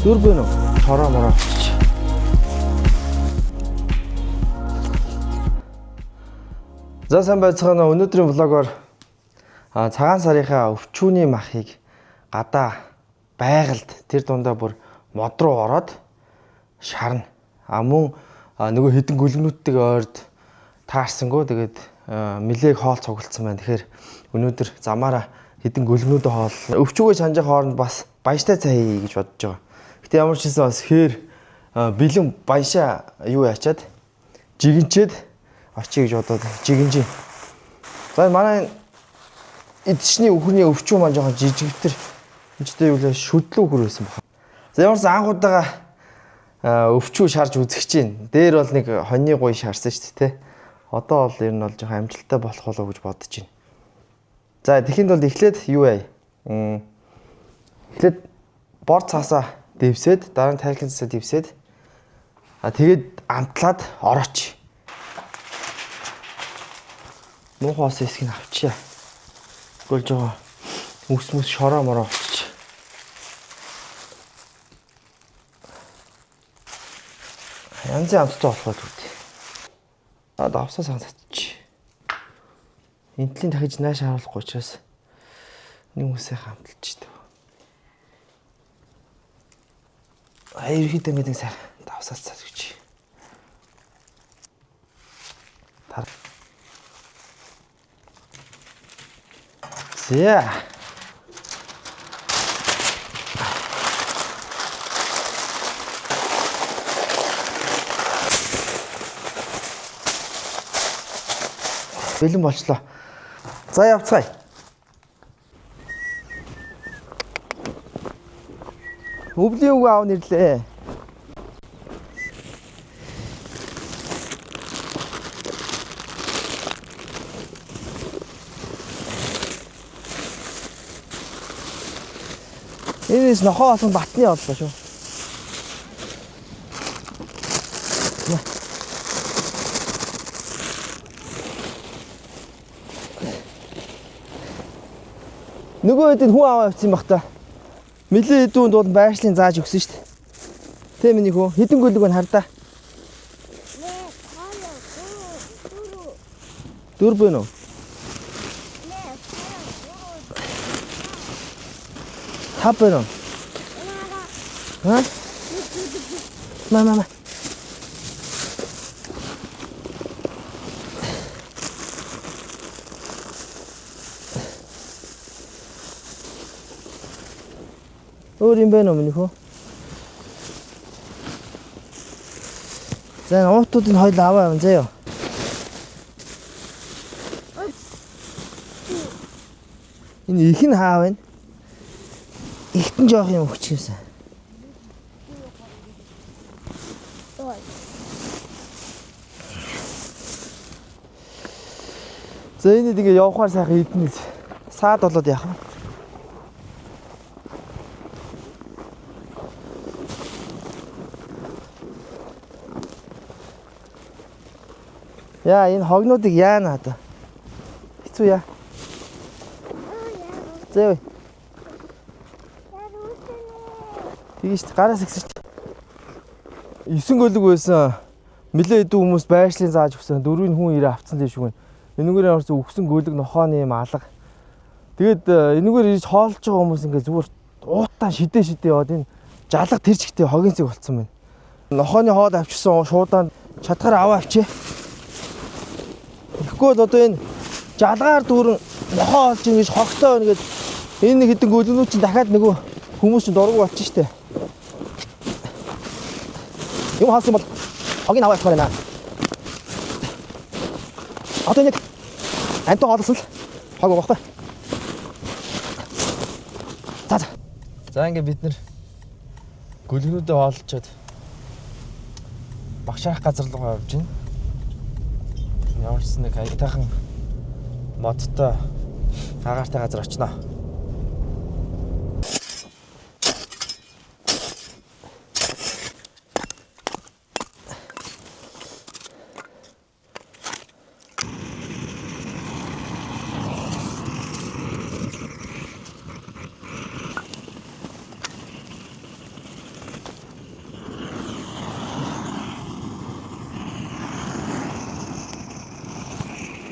Дүр бэ нөө? Чороо мороо авчиж. За сайн байцгаана. Өнөөдрийн влогоор цагаан сарынхаа өвчүүний махыг гадаа байгальд тэр дундаа бүр мод руу ороод шарна. Мөн нөгөө хідэн гөлгнүүдтэйг ойрд таарсангүй тэгээд мэлэг хоол цуглдсан байна. Тэгэхээр өнөөдөр замаараа хідэн гөлгнүүдээ хоол өвчүүгээ санжих хооронд бас баяжтай цай хий гэж бодож байгаа. Гэтэ ямар ч юм бас хээр бэлэн баяшаа юу яачаад жигэнчээд очие гэж бодоод жигэнжин. За манай эдчний өхөрний өвчүү маань жоохон жижигтэр энэчтэй юу л шүдлүү өхөр байсан байна. За ямарс анхудаага өвчүү шарж үзэх чинь. Дээр бол нэг хоньны гуй шарсан шүү дээ, тэ. Одоо бол ер нь бол жоохон амжилттай болох болов гэж бодож байна. За тэгэхэд бол эхлээд юу яа? Эхлээд бор цаасаа дэвсээд дараа нь тайлхын цаасаа дэвсээд тэгээд амтлаад орооч. Муухай ус хэсгийг авчия. Тэгвэл жоо үс шороо мороо авчиж. Янзын амттай болох үү? Давсаа сайн татчих. Энтлийн дахиж нааш харуулахгүй учраас нэг үсээ хамталж дээ. Ерөөхдөө ингэдэг сайн давсаа цацгич. За. Бэлэн болчлоо. За явцгаая. Өвлийн үг аав нэрлээ. Энэс нохоо болсон батны боллоо шүү. Нөгөө хэд хүн аваа авчихсан баг та. Мэлээ хэдүүнд бол байршлын зааж өгсөн шүү дээ. Тэ миний хөө хэдэн гөлөг байна хардаа. Дүр бэ нөө? Тап бэ нөө? Ха? Мама. Өөр юм байна уу миний хөө? За уутуудыг хоёул аваа явна заяа. Энэ их нь хаа байна? Ихтэн жоох юм өгч юмсан. За энэ тэгээ явахаар сайхан идэнэ. Саад болоод яах вэ? Яа энэ хогнуудыг яана одоо. Хэцүү яа. Зөө. Тэгэж гараас ихсэж. 9 гөлөг байсан. Мэлээ идэв хүмүүс байршлын зааж өгсөн. 4 хүн ирээ авцсан тийм шүү. Энэгээр орж өгсөн гөлөг нохооны юм алга. Тэгээд энэгээр ирж хоолж байгаа хүмүүс ингээ зүгээр уутаа шидээ яваад энэ жалга тэр чигтээ хогийн цэг болцсон байна. Нохооны хоол авчихсан шуудаан чадхаар аваа авчээ. Тэгэхгүй л одоо энэ жалгаар дүүрэн нохоо олж ингэж хогтоо нэгэд энэ нэг хэдэн гөлгнүүд чинь дахиад нөгөө хүмүүс чинь дургу болчих штэ. Юм хаасан бол хогийн аваа авах байна. Одоо нэг антон хоолсон л хог байхгүй. За ингээ бид нэр гөлгнүүдээ хоолчоод багшаах газар руу явж байна. Ямар ч нэг аятайхан модтой агаартай газар очноо.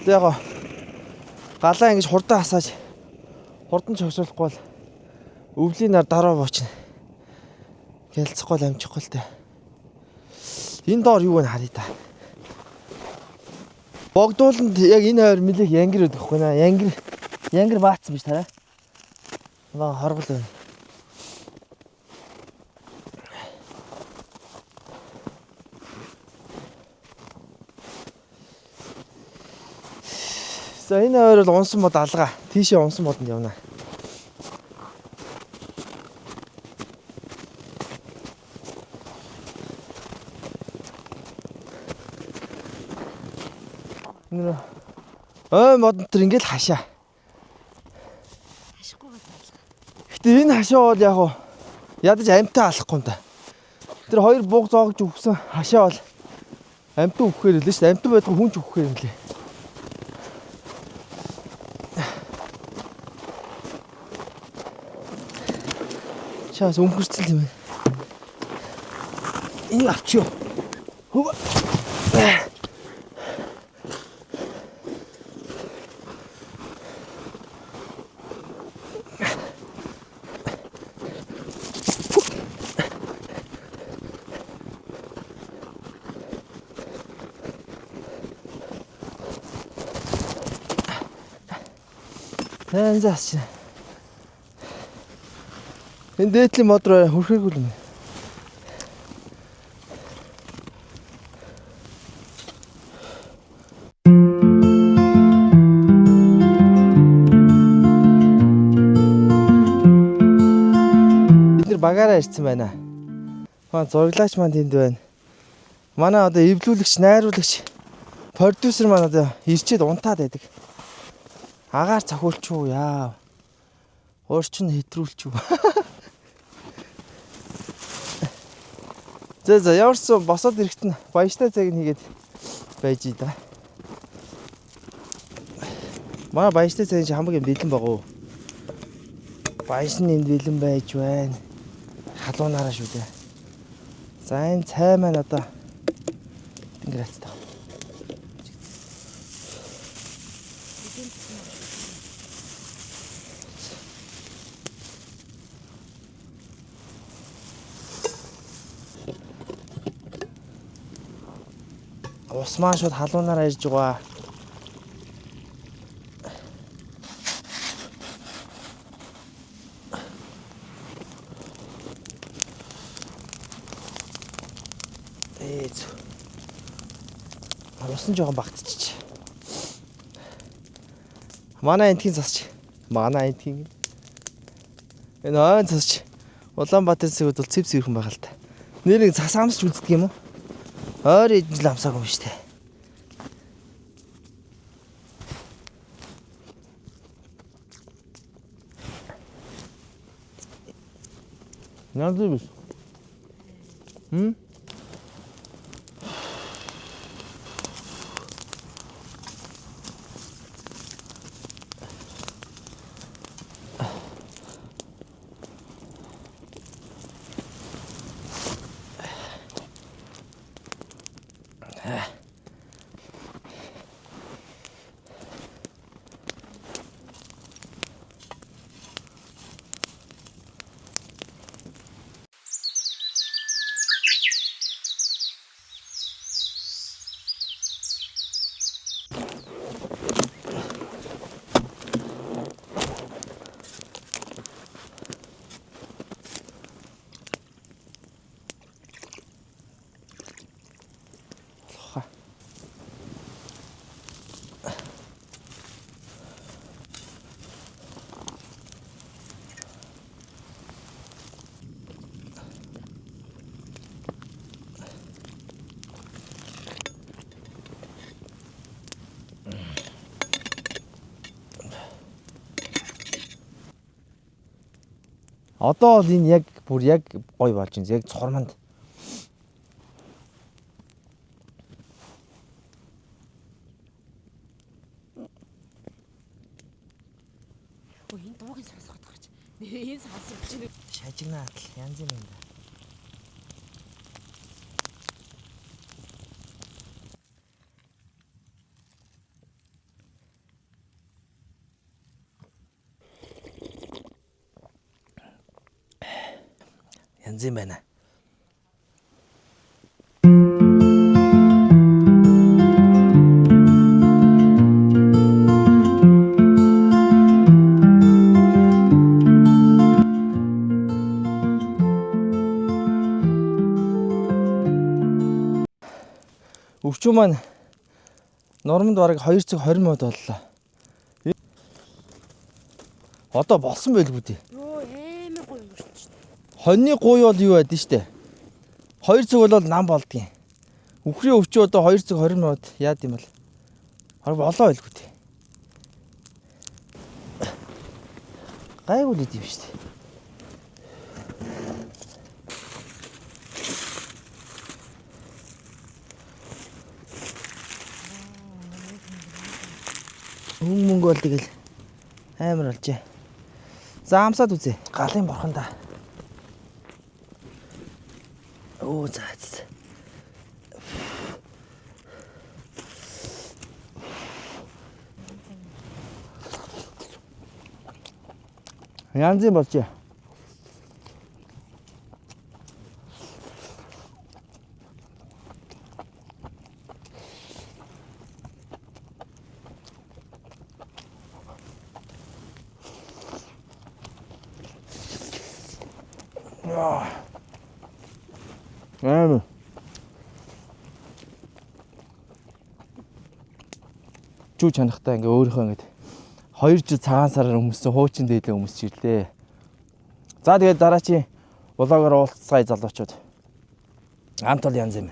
яг галаа ингэж хурдан хасааж хурдан чогсуулахгүй бол өвлийн нар дараа буучна. Гэлцэхгүй л амжихгүй л дээ. Энэ доор юу вэ харъя та. Богдууланд яг энэ хоёр мэлэг янгир өгөх вэ наа. Янгир баацсан биш тараа. Наа хоргол байна. За энэ хоёр л унсан мод алгаа. Тийшээ унсан модонд явна. Модон тэр ингээл хашаа. Хашихгүй байна. Гэтэ энэ хашаа бол яг уу ядаж амьтаа алахгүй юм да. Тэр хоёр бууг зоогж өгсөн хашаа бол амьтаа өгөхээр л шүү дээ. Амьтаа байдгүй хүн ч өгөхээр юм лээ. Шаас өмхөрцөл юм. Энэ авчиё. Хөө. Заас. Энэ дээдлийн мод руу хүрхээгүй юм. Бид нэр багаараа ирсэн байна. Маа зурглаач маань тэнд байна. Манай одоо эвлүүлэгч, найруулагч, продюсер маань одоо ирчээд унтаад байдаг. Агаар цохиулч юу яа. Уурчин хэтрүүлч юу. За ямарсан босоод ирэхэд нь баяжтай цаг нэгээд байж ий да. Манай баяжтай цаг чинь хамгийн бэлэн байгаа. Баяж нь энд бэлэн байж байна. Халуунаараа шүү дээ. За энэ цай маань одоо ингэрэц та. Ус маань шууд халуунаараа ирж байгаа. Ус нь жоохон багтчих. Манай энтхийн засч. Манай энтхийн. Энэ ойн засч. Улаанбаатарын цэгүүд бол цэвс ирхэн байгаа л та. Нэрийг цас амсч үздэг юм уу? Ойр идэл амсаагүй юм штэ. Надад биш. Одоо бол энэ яг бүр яг гоё болж байна. Яг цормонд. Энэ дуугийн сонсоход гарч. Энэ сонсох чинь шажигнаад янз юм байна. Янз юм байна. Өвчүү маань нормонд бараг 2 цаг 20 минут боллоо. Одоо болсон байлгүй дээ. Йоо амар гоё юм шүү дээ. Хоньны гуй бол юу байдэн штэ. 2 цаг бол нам болдгийн. Үхрийн өвчөө одоо 2 цаг 20 минут яад юм бол. Хар болоо байлгүй дээ. Гайгүй л идэв штэ. Мөнгө бол тэгэл амар болжээ. За амсаад үзье. Галын борхонда. Оо заац. Янз юм болжээ. Чүү чанахтаа ингээ өөрийнхөө ингээ 2 жил цагаан сараар өмссөн хуучин дээдлээ өмсч ирлээ. За тэгээд дараачийн влогоор уулзцай залуучууд. Хамт бол янз юм.